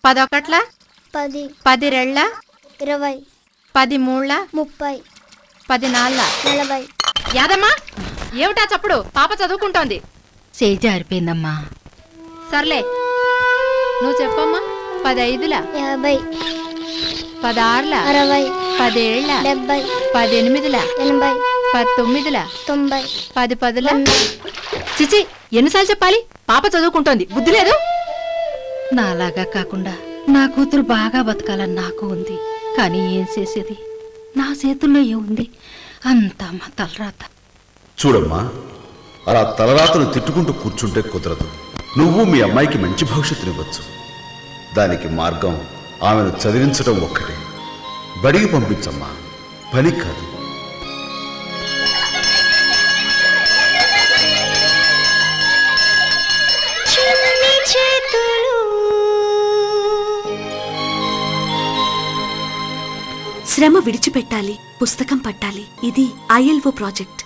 10 ఒకట్ల 10 10 రెళ్ళ 20 10 మూళ్ళ 30 10 నాళ్ళ 40. యాదమ్మా ఏమిటా చప్పుడు? పాప చదువుకుంటోంది. చేయి జారిపోయిందమ్మా. సర్లే నువ్వు చెప్పమ్మా. 10 ఐదుల 50 10 ఆరుల 60 10 ఏళ్ళ 70 10 ఎనిమిదిల 80 10 తొమ్మిదిల 90 10 పదుల. చిచి ఎన్నిసార్లు చెప్పాలి? పాప చదువుకుంటోంది, బుద్ధి లేదు. నాలాగా కాకుండా నా కూతురు బాగా బతకాలని నాకు ఉంది. కానీ ఏం చేసేది? నా చేతుల్లో ఏముంది? అంతా మా తలరాత. చూడమ్మా, అలా తలరాతను తిట్టుకుంటూ కూర్చుంటే కుదరదు. నువ్వు మీ అమ్మాయికి మంచి భవిష్యత్తునివ్వచ్చు. దానికి మార్గం ఆమెను చదివించడం ఒక్కటే. బడికి పంపించమ్మా, పని కాదు. శ్రమ విడిచిపెట్టాలి, పుస్తకం పట్టాలి. ఇది ILO ప్రాజెక్ట్.